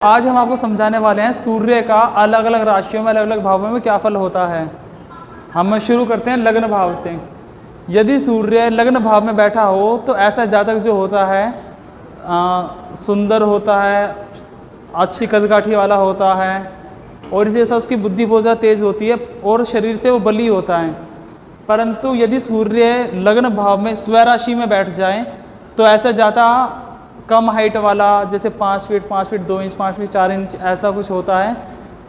आज हम आपको समझाने वाले हैं सूर्य का अलग अलग राशियों में अलग अलग भावों में क्या फल होता है। हम शुरू करते हैं लग्न भाव से। यदि सूर्य लग्न भाव में बैठा हो तो ऐसा जातक जो होता है सुंदर होता है, अच्छी कदकाठी वाला होता है और इसी जैसा उसकी बुद्धि बहुत ज़्यादा तेज़ होती है और शरीर से वो बली होता है। परंतु यदि सूर्य लग्न भाव में स्वराशि राशि में बैठ जाए तो ऐसा जाता कम हाइट वाला, जैसे 5 feet 5 feet 2 inch 5 feet 4 inch ऐसा कुछ होता है।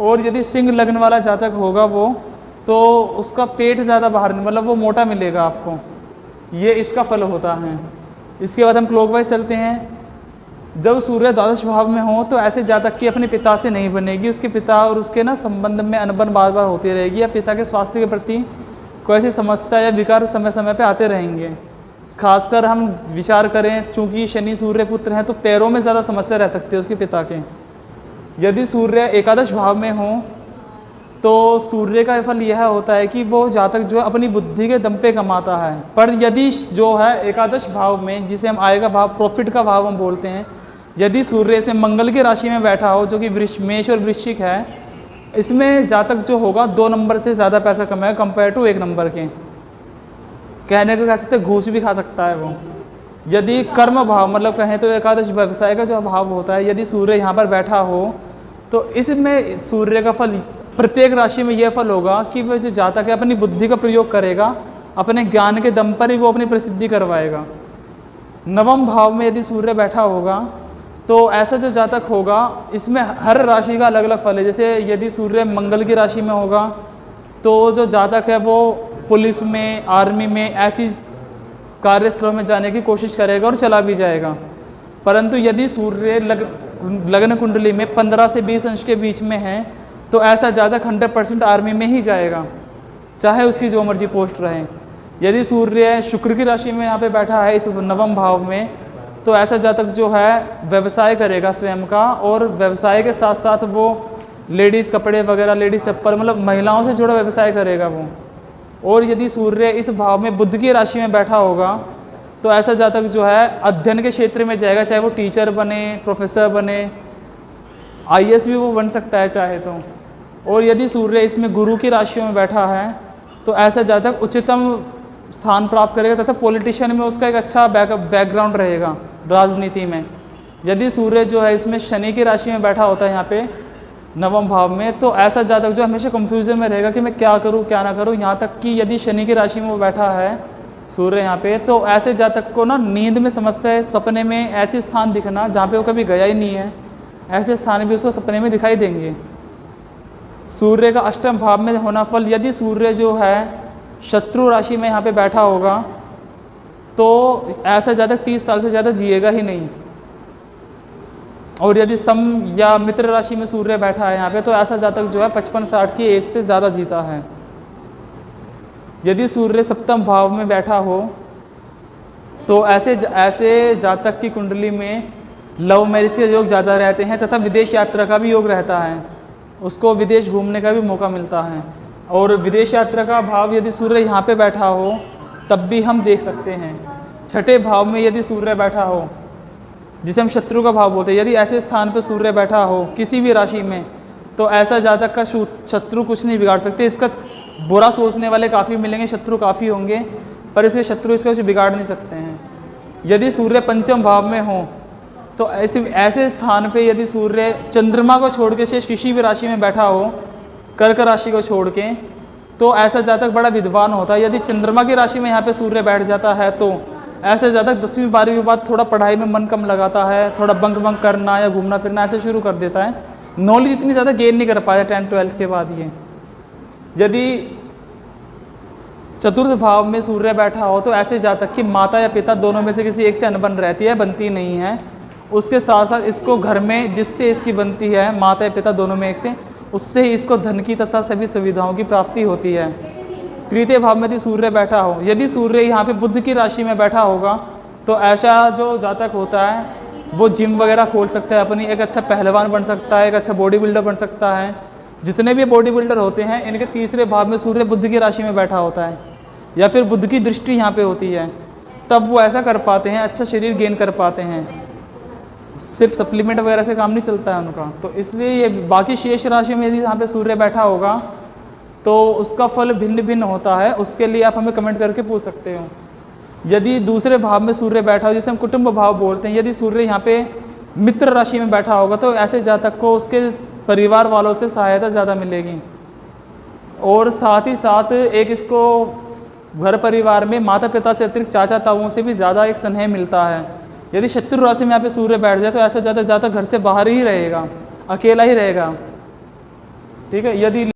और यदि सिंह लग्न वाला जातक होगा वो, तो उसका पेट ज़्यादा बाहर नहीं, मतलब वो मोटा मिलेगा आपको। ये इसका फल होता है। इसके बाद हम क्लॉकवाइज चलते हैं। जब सूर्य द्वादश भाव में हो तो ऐसे जातक की अपने पिता से नहीं बनेगी, उसके पिता और उसके ना संबंध में अनबन बार बार होती रहेगी, या पिता के स्वास्थ्य के प्रति कोई ऐसी समस्या या विकार समय समय पे आते रहेंगे। खासकर हम विचार करें, चूंकि शनि सूर्य पुत्र हैं तो पैरों में ज़्यादा समस्या रह सकती है उसके पिता के। यदि सूर्य एकादश भाव में हो तो सूर्य का फल यह होता है कि वो जातक जो है अपनी बुद्धि के दम पे कमाता है। पर यदि जो है एकादश भाव में, जिसे हम आय का भाव, प्रॉफिट का भाव हम बोलते हैं, यदि सूर्य इसमें मंगल की राशि में बैठा हो जो कि मेष और वृश्चिक है, इसमें जातक जो होगा 2 नंबर से ज़्यादा पैसा कमाएगा कंपेयर टू 1 नंबर के। कहने को कह सकते घूस भी खा सकता है वो। यदि कर्म भाव, मतलब कहें तो एकादश व्यवसाय का जो भाव होता है, यदि सूर्य यहाँ पर बैठा हो तो इसमें सूर्य का फल प्रत्येक राशि में यह फल होगा कि वह जो जातक है अपनी बुद्धि का प्रयोग करेगा, अपने ज्ञान के दम पर ही वो अपनी प्रसिद्धि करवाएगा। नवम भाव में यदि सूर्य बैठा होगा तो ऐसा जो जातक होगा, इसमें हर राशि का अलग अलग फल है। जैसे यदि सूर्य मंगल की राशि में होगा तो जो जातक है वो पुलिस में, आर्मी में, ऐसी कार्यस्थलों में जाने की कोशिश करेगा और चला भी जाएगा। परंतु यदि सूर्य लग्न कुंडली में 15 से 20 अंश के बीच में है तो ऐसा जातक 100% आर्मी में ही जाएगा, चाहे उसकी जो मर्जी पोस्ट रहे। यदि सूर्य शुक्र की राशि में यहाँ पे बैठा है इस नवम भाव में, तो ऐसा जातक जो है व्यवसाय करेगा स्वयं का, और व्यवसाय के साथ साथ वो लेडीज़ कपड़े वगैरह, लेडीज़ चप्पल, मतलब महिलाओं से जुड़ा व्यवसाय करेगा वो। और यदि सूर्य इस भाव में बुध की राशि में बैठा होगा तो ऐसा जातक जो है अध्ययन के क्षेत्र में जाएगा, चाहे वो टीचर बने, प्रोफेसर बने, IAS भी वो बन सकता है चाहे तो। और यदि सूर्य इसमें गुरु की राशियों में बैठा है तो ऐसा जातक उच्चतम स्थान प्राप्त करेगा तथा पॉलिटिशियन में उसका एक अच्छा बैकग्राउंड रहेगा राजनीति में। यदि सूर्य जो है इसमें शनि की राशि में बैठा होता है यहाँ पे नवम भाव में, तो ऐसा जातक जो हमेशा कंफ्यूजन में रहेगा कि मैं क्या करूँ क्या ना करूँ। यहाँ तक कि यदि शनि की राशि में वो बैठा है सूर्य यहाँ पे, तो ऐसे जातक को ना नींद में समस्या है, सपने में ऐसे स्थान दिखना जहाँ पे वो कभी गया ही नहीं है, ऐसे स्थान भी उसको सपने में दिखाई देंगे। सूर्य का अष्टम भाव में होना फल, यदि सूर्य जो है शत्रु राशि में यहाँ पे बैठा होगा तो ऐसा जातक 30 साल से ज़्यादा जिएगा ही नहीं। और यदि सम या मित्र राशि में सूर्य बैठा है यहाँ पे तो ऐसा जातक जो है 55-60 की एज से ज़्यादा जीता है। यदि सूर्य सप्तम भाव में बैठा हो तो ऐसे जातक की कुंडली में लव मैरिज के योग ज़्यादा रहते हैं तथा विदेश यात्रा का भी योग रहता है, उसको विदेश घूमने का भी मौका मिलता है। और विदेश यात्रा का भाव यदि सूर्य यहाँ पे बैठा हो तब भी हम देख सकते हैं। छठे भाव में यदि सूर्य बैठा हो, जिसे हम शत्रु का भाव बोलते हैं, यदि ऐसे स्थान पर सूर्य बैठा हो किसी भी राशि में, तो ऐसा जातक का शत्रु कुछ नहीं बिगाड़ सकते। इसका बुरा सोचने वाले काफ़ी मिलेंगे, शत्रु काफ़ी होंगे, पर इसके शत्रु इसका कुछ बिगाड़ नहीं सकते हैं। यदि सूर्य पंचम भाव में हो तो ऐसे स्थान पे यदि सूर्य चंद्रमा को छोड़ के शेष किसी भी राशि में बैठा हो, कर्क राशि को छोड़ के, तो ऐसा जातक बड़ा विद्वान होता है। यदि चंद्रमा की राशि में यहाँ पे सूर्य बैठ जाता है तो ऐसा जातक 10वीं 12वीं के बाद थोड़ा पढ़ाई में मन कम लगाता है, थोड़ा बंक करना या घूमना फिरना ऐसे शुरू कर देता है, नॉलेज इतनी ज़्यादा गेन नहीं कर पाया 10th-12th के बाद। ये यदि चतुर्थ भाव में सूर्य बैठा हो तो ऐसे जातक की माता या पिता दोनों में से किसी एक से अनबन रहती है, बनती नहीं है। उसके साथ साथ इसको घर में जिससे इसकी बनती है, माता या पिता दोनों में एक से, उससे ही इसको धन की तथा सभी सुविधाओं की प्राप्ति होती है। तृतीय भाव में यदि सूर्य बैठा हो, यदि सूर्य यहाँ पे बुध की राशि में बैठा होगा तो ऐसा जो जातक होता है वो जिम वगैरह खोल सकता है, अपनी एक अच्छा पहलवान बन सकता है, एक अच्छा बॉडी बिल्डर बन सकता है। जितने भी बॉडी बिल्डर होते हैं इनके तीसरे भाव में सूर्य बुध की राशि में बैठा होता है या फिर बुध की दृष्टि यहाँ पे होती है, तब वो ऐसा कर पाते हैं, अच्छा शरीर गेन कर पाते हैं। सिर्फ सप्लीमेंट वगैरह से काम नहीं चलता है उनका। तो इसलिए ये बाकी शेष राशि में यदि यहाँ पे सूर्य बैठा होगा तो उसका फल भिन्न भिन्न होता है, उसके लिए आप हमें कमेंट करके पूछ सकते हो। यदि दूसरे भाव में सूर्य बैठा हो, जैसे हम कुटुंब भाव बोलते हैं, यदि सूर्य यहाँ पे मित्र राशि में बैठा होगा तो ऐसे जातक को उसके परिवार वालों से सहायता ज़्यादा मिलेगी। और साथ ही साथ एक इसको घर परिवार में माता पिता से अतिरिक्त चाचा ताऊओं से भी ज़्यादा एक स्नेह मिलता है। यदि शत्रु राशि में यहाँ पे सूर्य बैठ जाए तो ऐसा ज़्यादा घर से बाहर ही रहेगा, अकेला ही रहेगा। ठीक है। यदि